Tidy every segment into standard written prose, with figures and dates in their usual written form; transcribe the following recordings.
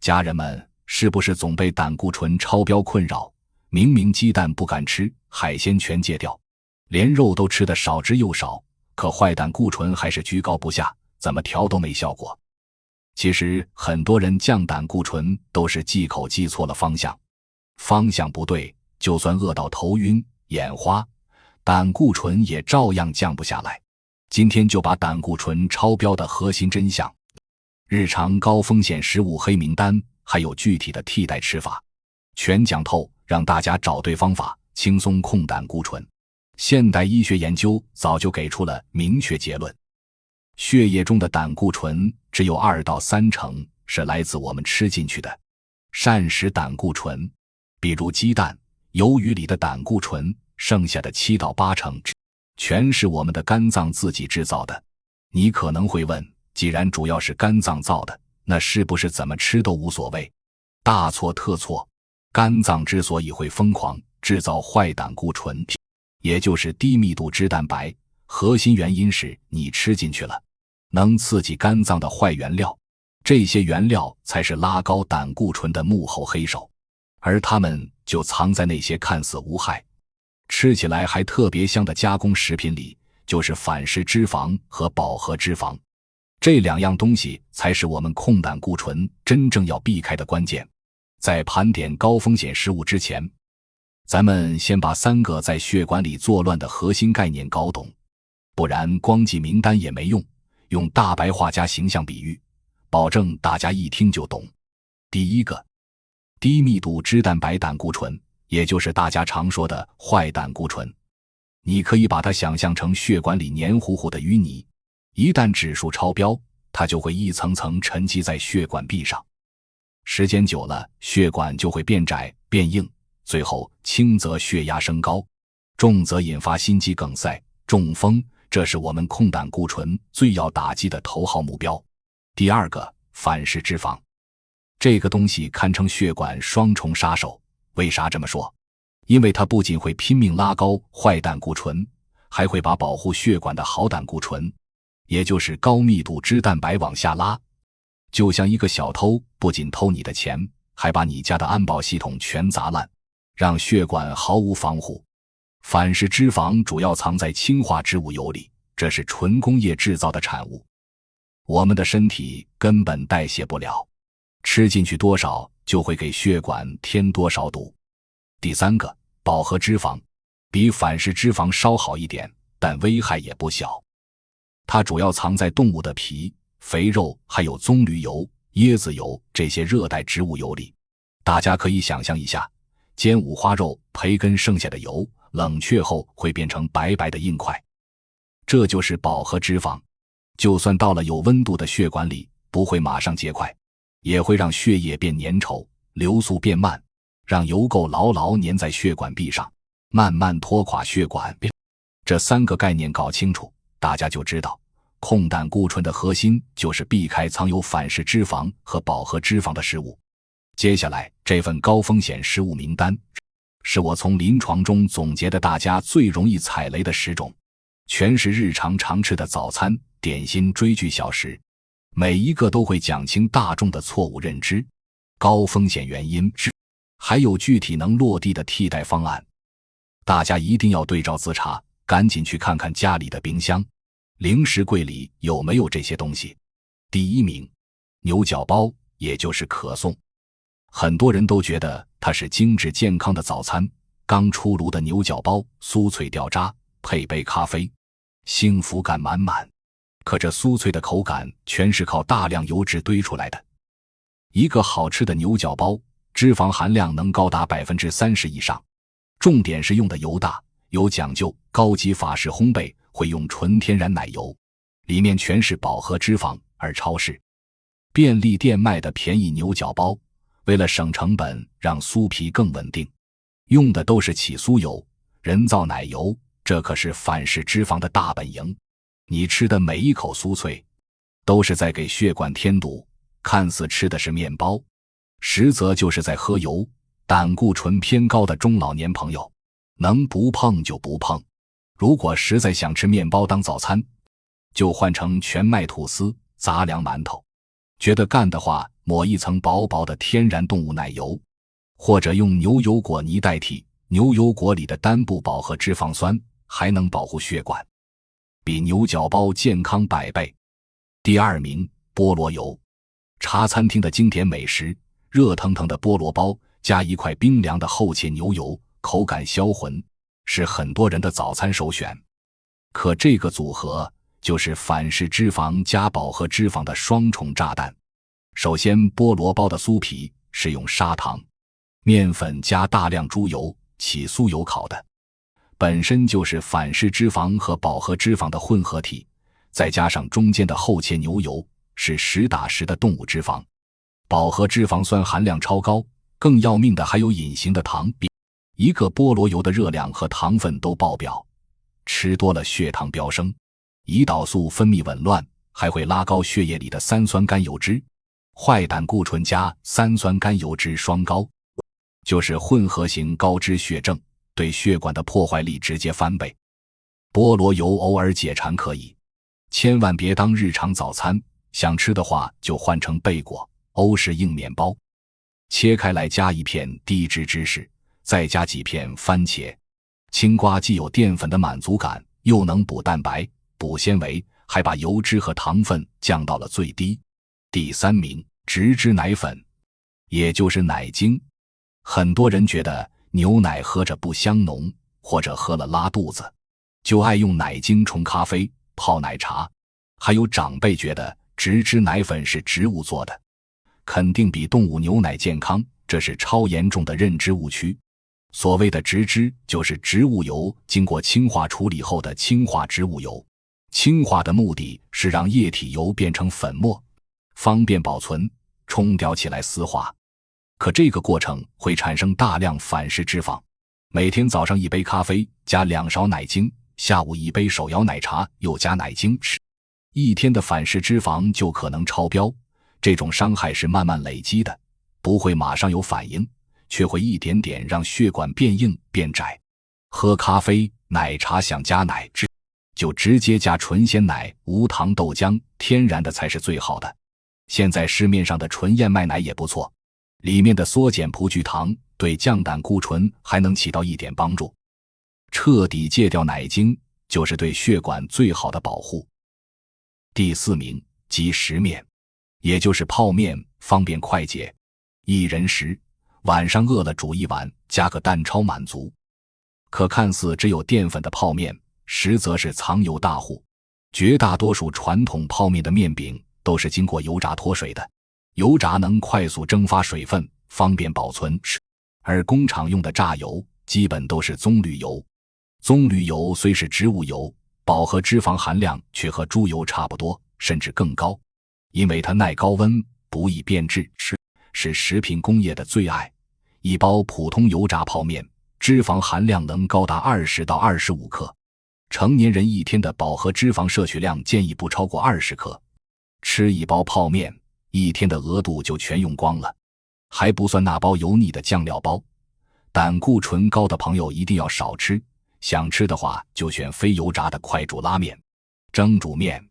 家人们是不是总被胆固醇超标困扰？明明鸡蛋不敢吃，海鲜全戒掉，连肉都吃得少之又少，可坏胆固醇还是居高不下，怎么调都没效果。其实很多人降胆固醇都是忌口记错了方向，方向不对，就算饿到头晕眼花，胆固醇也照样降不下来。今天就把胆固醇超标的核心真相、日常高风险食物黑名单，还有具体的替代吃法全讲透，让大家找对方法，轻松控胆固醇。现代医学研究早就给出了明确结论，血液中的胆固醇只有2到3成是来自我们吃进去的膳食胆固醇，比如鸡蛋、鱿鱼里的胆固醇，剩下的7到8成全是我们的肝脏自己制造的。你可能会问，既然主要是肝脏造的，那是不是怎么吃都无所谓？大错特错，肝脏之所以会疯狂制造坏胆固醇，也就是低密度脂蛋白，核心原因是你吃进去了能刺激肝脏的坏原料，这些原料才是拉高胆固醇的幕后黑手，而它们就藏在那些看似无害吃起来还特别香的加工食品里，就是反式脂肪和饱和脂肪。这2样东西才是我们控胆固醇真正要避开的关键。在盘点高风险食物之前，咱们先把3个在血管里作乱的核心概念搞懂，不然光记名单也没用，用大白话加形象比喻，保证大家一听就懂。第一个，低密度脂蛋白胆固醇，也就是大家常说的坏胆固醇。你可以把它想象成血管里黏糊糊的淤泥，一旦指数超标，它就会一层层沉积在血管壁上，时间久了，血管就会变窄变硬，最后轻则血压升高，重则引发心肌梗塞、中风，这是我们控胆固醇最要打击的头号目标。第二个，反式脂肪，这个东西堪称血管双重杀手。为啥这么说？因为它不仅会拼命拉高坏胆固醇，还会把保护血管的好胆固醇，也就是高密度脂蛋白往下拉。就像一个小偷，不仅偷你的钱，还把你家的安保系统全砸烂，让血管毫无防护。反式脂肪主要藏在氢化植物油里，这是纯工业制造的产物，我们的身体根本代谢不了，吃进去多少就会给血管添多少堵。第三个，饱和脂肪，比反式脂肪稍好一点，但危害也不小。它主要藏在动物的皮、肥肉还有棕榈油、椰子油这些热带植物油里。大家可以想象一下，煎五花肉，培根剩下的油冷却后会变成白白的硬块，这就是饱和脂肪。就算到了有温度的血管里，不会马上结块，也会让血液变粘稠，流速变慢，让油垢牢牢粘在血管壁上，慢慢拖垮血管。这3个概念搞清楚，大家就知道控胆固醇的核心就是避开藏有反式脂肪和饱和脂肪的食物。接下来这份高风险食物名单是我从临床中总结的大家最容易踩雷的10种，全是日常常吃的早餐、点心、追剧小食，每一个都会讲清大众的错误认知、高风险原因，还有具体能落地的替代方案。大家一定要对照自查，赶紧去看看家里的冰箱、零食柜里有没有这些东西。第1名，牛角包，也就是可颂。很多人都觉得它是精致健康的早餐，刚出炉的牛角包，酥脆掉渣，配杯咖啡，幸福感满满。可这酥脆的口感全是靠大量油脂堆出来的。一个好吃的牛角包，脂肪含量能高达 30% 以上，重点是用的油大，有讲究，高级法式烘焙会用纯天然奶油，里面全是饱和脂肪。而超市、便利店卖的便宜牛角包，为了省成本，让酥皮更稳定，用的都是起酥油、人造奶油，这可是反式脂肪的大本营。你吃的每一口酥脆，都是在给血管添堵，看似吃的是面包，实则就是在喝油。胆固醇偏高的中老年朋友，能不碰就不碰。如果实在想吃面包当早餐，就换成全麦吐司、杂粮馒头。觉得干的话，抹一层薄薄的天然动物奶油，或者用牛油果泥代替，牛油果里的单不饱和脂肪酸还能保护血管，比牛角包健康100倍。第2名，菠萝油。茶餐厅的经典美食，热腾腾的菠萝包加一块冰凉的厚切牛油，口感销魂，是很多人的早餐首选。可这个组合就是反式脂肪加饱和脂肪的双重炸弹。首先，菠萝包的酥皮是用砂糖、面粉加大量猪油、起酥油烤的，本身就是反式脂肪和饱和脂肪的混合体，再加上中间的厚切牛油是实打实的动物脂肪，饱和脂肪酸含量超高，更要命的还有隐形的糖，一个菠萝油的热量和糖分都爆表，吃多了血糖飙升，胰岛素分泌紊乱，还会拉高血液里的三酸甘油脂，坏胆固醇加三酸甘油脂双高，就是混合型高脂血症，对血管的破坏力直接翻倍。菠萝油偶尔解馋可以，千万别当日常早餐，想吃的话就换成贝果、欧式硬面包，切开来加一片低脂芝士，再加几片番茄。青瓜既有淀粉的满足感，又能补蛋白、补纤维，还把油脂和糖分降到了最低。第3名，植脂奶粉，也就是奶精。很多人觉得牛奶喝着不香浓，或者喝了拉肚子，就爱用奶精冲咖啡、泡奶茶。还有长辈觉得植脂奶粉是植物做的，肯定比动物牛奶健康，这是超严重的认知误区。所谓的植脂就是植物油经过氢化处理后的氢化植物油，氢化的目的是让液体油变成粉末，方便保存，冲掉起来丝滑。可这个过程会产生大量反式脂肪，每天早上1杯咖啡加2勺奶精，下午1杯手摇奶茶又加奶精吃，一天的反式脂肪就可能超标。这种伤害是慢慢累积的，不会马上有反应，却会一点点让血管变硬变窄。喝咖啡、奶茶想加奶汁，就直接加纯鲜奶、无糖豆浆，天然的才是最好的。现在市面上的纯燕麦奶也不错，里面的缩减葡聚糖对降胆固醇还能起到一点帮助。彻底戒掉奶精，就是对血管最好的保护。第4名，即食面，也就是泡面，方便快捷。一人食，晚上饿了煮一碗，加个蛋超满足。可看似只有淀粉的泡面，实则是藏油大户。绝大多数传统泡面的面饼都是经过油炸脱水的，油炸能快速蒸发水分，方便保存，而工厂用的榨油基本都是棕榈油。棕榈油虽是植物油，饱和脂肪含量却和猪油差不多，甚至更高，因为它耐高温，不易变质，是食品工业的最爱。一包普通油炸泡面，脂肪含量能高达20到25克，成年人一天的饱和脂肪摄取量建议不超过20克。吃一包泡面，一天的额度就全用光了，还不算那包油腻的酱料包。胆固醇高的朋友一定要少吃，想吃的话就选非油炸的快煮拉面、蒸煮面、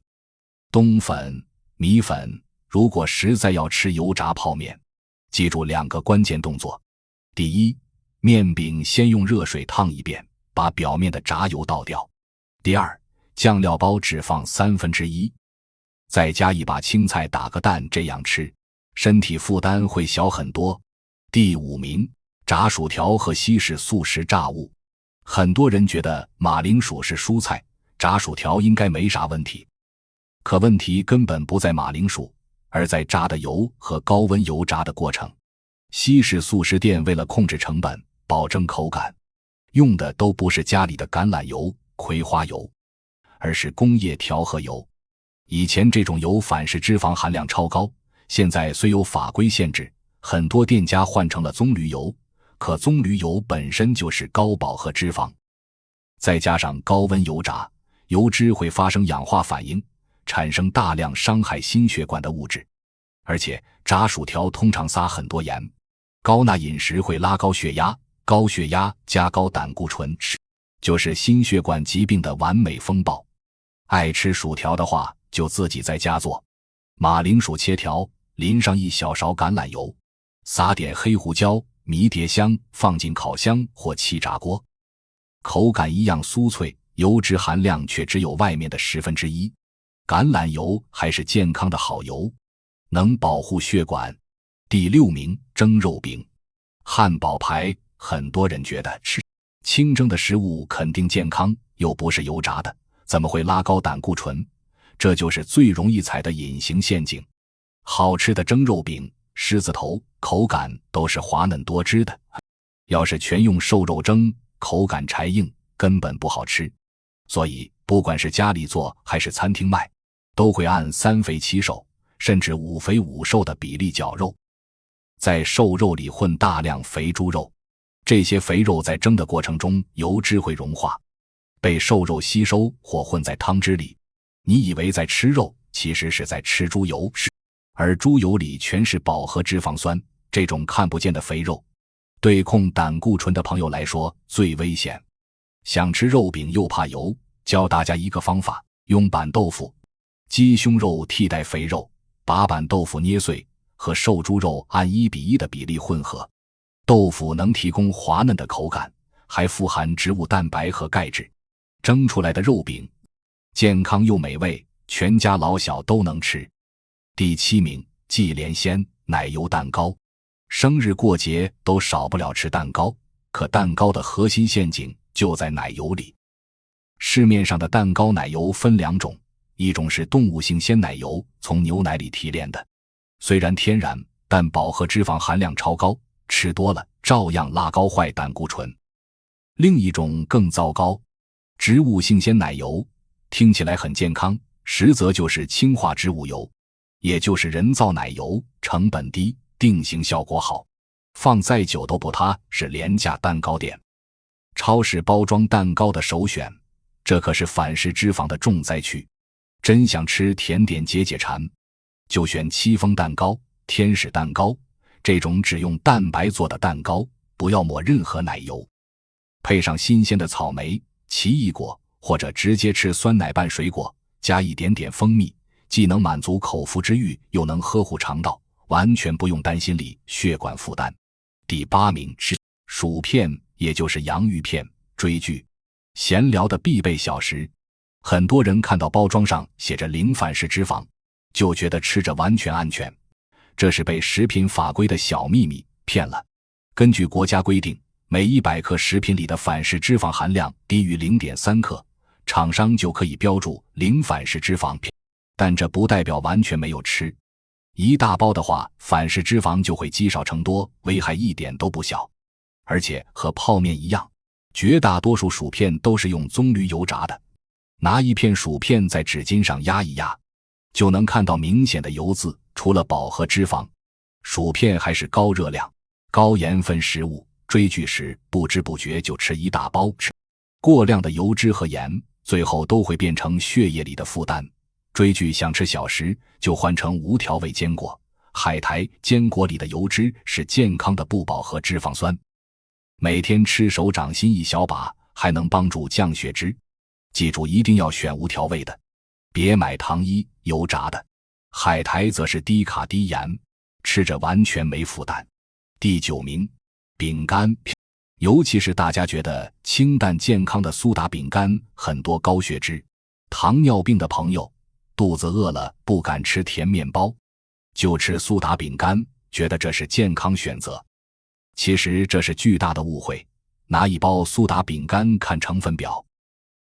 冬粉、米粉。如果实在要吃油炸泡面，记住2个关键动作。第一，面饼先用热水烫一遍，把表面的炸油倒掉。第二，酱料包只放1/3，再加一把青菜打个蛋，这样吃，身体负担会小很多。第5名，炸薯条和西式速食炸物。很多人觉得马铃薯是蔬菜，炸薯条应该没啥问题。可问题根本不在马铃薯，而在炸的油和高温油炸的过程。西式速食店为了控制成本，保证口感，用的都不是家里的橄榄油、葵花油，而是工业调和油。以前这种油反式脂肪含量超高，现在虽有法规限制，很多店家换成了棕榈油，可棕榈油本身就是高饱和脂肪，再加上高温油炸，油脂会发生氧化反应，产生大量伤害心血管的物质。而且炸薯条通常撒很多盐，高钠饮食会拉高血压，高血压加高胆固醇，就是心血管疾病的完美风暴。爱吃薯条的话，就自己在家做。马铃薯切条，淋上一小勺橄榄油，撒点黑胡椒、迷迭香，放进烤箱或气炸锅。口感一样酥脆，油脂含量却只有外面的1/10。橄榄油还是健康的好油，能保护血管。第6名，蒸肉饼。汉堡排，很多人觉得吃清蒸的食物肯定健康，又不是油炸的，怎么会拉高胆固醇？这就是最容易踩的隐形陷阱。好吃的蒸肉饼，狮子头，口感都是滑嫩多汁的。要是全用瘦肉蒸，口感柴硬，根本不好吃。所以不管是家里做还是餐厅卖，都会按3肥7瘦，甚至5肥5瘦的比例绞肉，在瘦肉里混大量肥猪肉。这些肥肉在蒸的过程中，油脂会融化，被瘦肉吸收或混在汤汁里。你以为在吃肉，其实是在吃猪油，而猪油里全是饱和脂肪酸，这种看不见的肥肉，对控胆固醇的朋友来说最危险。想吃肉饼又怕油，教大家一个方法，用板豆腐、鸡胸肉替代肥肉，把板豆腐捏碎，和瘦猪肉按1:1的比例混合。豆腐能提供滑嫩的口感，还富含植物蛋白和钙质。蒸出来的肉饼健康又美味，全家老小都能吃。第7名，忌廉鲜奶油蛋糕。生日过节都少不了吃蛋糕，可蛋糕的核心陷阱就在奶油里。市面上的蛋糕奶油分2种，一种是动物性鲜奶油，从牛奶里提炼的，虽然天然，但饱和脂肪含量超高，吃多了照样拉高坏胆固醇。另一种更糟糕，植物性鲜奶油，听起来很健康，实则就是氢化植物油，也就是人造奶油，成本低，定型效果好，放再久都不塌，是廉价蛋糕店。超市包装蛋糕的首选，这可是反式脂肪的重灾区。真想吃甜点解解馋，就选戚风蛋糕、天使蛋糕这种只用蛋白做的蛋糕，不要抹任何奶油，配上新鲜的草莓、奇异果，或者直接吃酸奶拌水果，加一点点蜂蜜，既能满足口腹之欲，又能呵护肠道，完全不用担心里血管负担。第8名是薯片，也就是洋芋片。追剧、闲聊的必备小食。很多人看到包装上写着0反式脂肪，就觉得吃着完全安全，这是被食品法规的小秘密骗了。根据国家规定，每100克食品里的反式脂肪含量低于 0.3 克，厂商就可以标注0反式脂肪，但这不代表完全没有吃。一大包的话，反式脂肪就会积少成多，危害一点都不小。而且和泡面一样，绝大多数薯片都是用棕榈油炸的。拿一片薯片在纸巾上压一压，就能看到明显的油渍。除了饱和脂肪，薯片还是高热量、高盐分食物。追剧时不知不觉就吃一大包，吃过量的油脂和盐，最后都会变成血液里的负担。追剧想吃小食，就换成无调味坚果。海苔、坚果里的油脂是健康的不饱和脂肪酸，每天吃手掌心一小把，还能帮助降血脂。记住一定要选无调味的，别买糖衣、油炸的。海苔则是低卡低盐，吃着完全没负担。第9名，饼干，尤其是大家觉得清淡健康的苏打饼干，很多高血脂、糖尿病的朋友，肚子饿了不敢吃甜面包，就吃苏打饼干，觉得这是健康选择。其实这是巨大的误会。拿一包苏打饼干看成分表，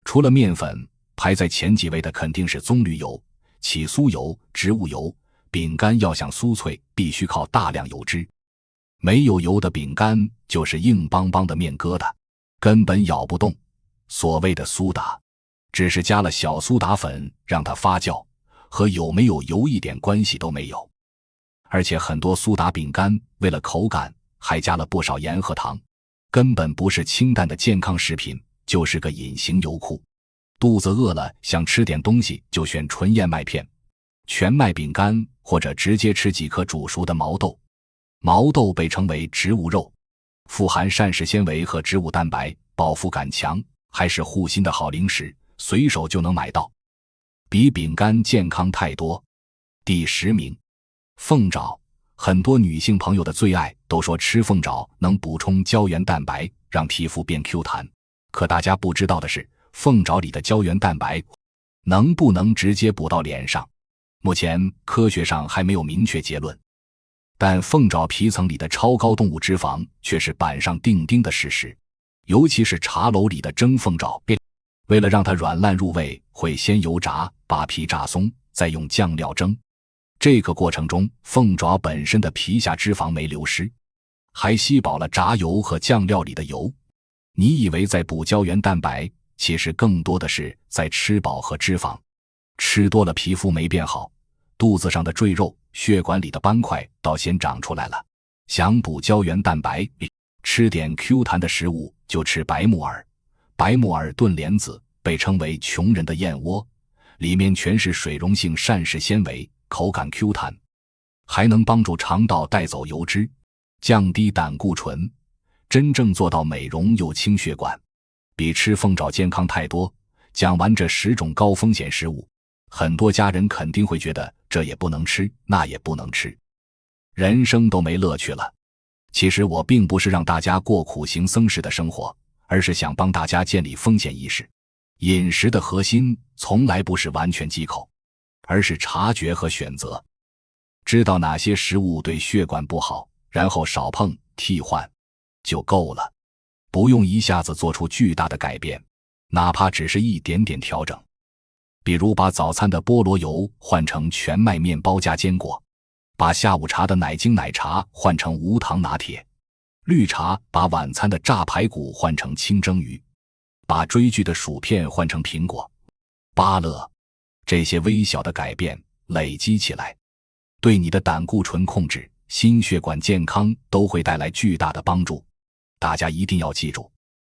除了面粉，排在前几位的肯定是棕榈油、起酥油、植物油。饼干要想酥脆，必须靠大量油脂。没有油的饼干就是硬邦邦的面疙瘩，根本咬不动。所谓的苏打，只是加了小苏打粉让它发酵，和有没有油一点关系都没有。而且很多苏打饼干为了口感，还加了不少盐和糖，根本不是清淡的健康食品，就是个隐形油库。肚子饿了想吃点东西，就选纯燕麦片、全麦饼干，或者直接吃几颗煮熟的毛豆。毛豆被称为植物肉，富含膳食纤维和植物蛋白，饱腹感强，还是护心的好零食，随手就能买到，比饼干健康太多。第10名，凤爪，很多女性朋友的最爱，都说吃凤爪能补充胶原蛋白，让皮肤变 Q 弹。可大家不知道的是，凤爪里的胶原蛋白能不能直接补到脸上？目前科学上还没有明确结论。但凤爪皮层里的超高动物脂肪却是板上钉钉的事实，尤其是茶楼里的蒸凤爪，为了让它软烂入味，会先油炸，把皮炸松，再用酱料蒸。这个过程中，凤爪本身的皮下脂肪没流失，还吸饱了炸油和酱料里的油。你以为在补胶原蛋白，其实更多的是在吃饱和脂肪。吃多了皮肤没变好，肚子上的赘肉、血管里的斑块倒先长出来了。想补胶原蛋白，吃点 Q 弹的食物，就吃白木耳。白木耳炖莲子被称为穷人的燕窝，里面全是水溶性膳食纤维，口感 Q 弹，还能帮助肠道带走油脂，降低胆固醇，真正做到美容又清血管，比吃凤爪健康太多。讲完这10种高风险食物，很多家人肯定会觉得这也不能吃，那也不能吃，人生都没乐趣了。其实我并不是让大家过苦行僧式的生活，而是想帮大家建立风险意识。饮食的核心从来不是完全忌口，而是察觉和选择，知道哪些食物对血管不好，然后少碰替换就够了，不用一下子做出巨大的改变，哪怕只是一点点调整。比如把早餐的菠萝油换成全麦面包加坚果，把下午茶的奶精奶茶换成无糖拿铁，绿茶把晚餐的炸排骨换成清蒸鱼，把追剧的薯片换成苹果、芭乐。这些微小的改变累积起来，对你的胆固醇控制、心血管健康都会带来巨大的帮助。大家一定要记住，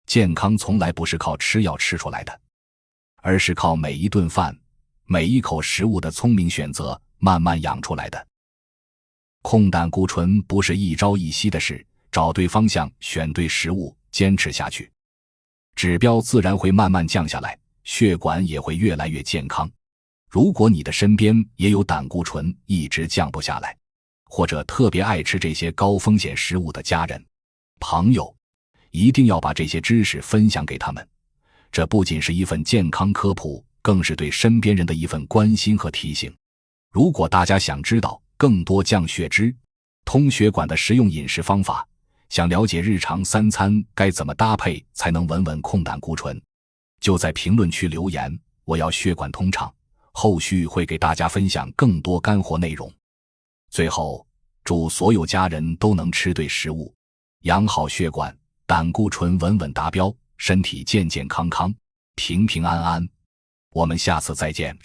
健康从来不是靠吃药吃出来的，而是靠每一顿饭、每一口食物的聪明选择慢慢养出来的。控胆固醇不是一朝一夕的事，找对方向，选对食物，坚持下去，指标自然会慢慢降下来，血管也会越来越健康。如果你的身边也有胆固醇一直降不下来，或者特别爱吃这些高风险食物的家人、朋友，一定要把这些知识分享给他们。这不仅是一份健康科普，更是对身边人的一份关心和提醒。如果大家想知道更多降血脂、通血管的实用饮食方法，想了解日常3餐该怎么搭配才能稳稳控胆固醇，就在评论区留言，我要血管通畅，后续会给大家分享更多干货内容。最后，祝所有家人都能吃对食物，养好血管，胆固醇稳稳达标，身体健健康康，平平安安。我们下次再见。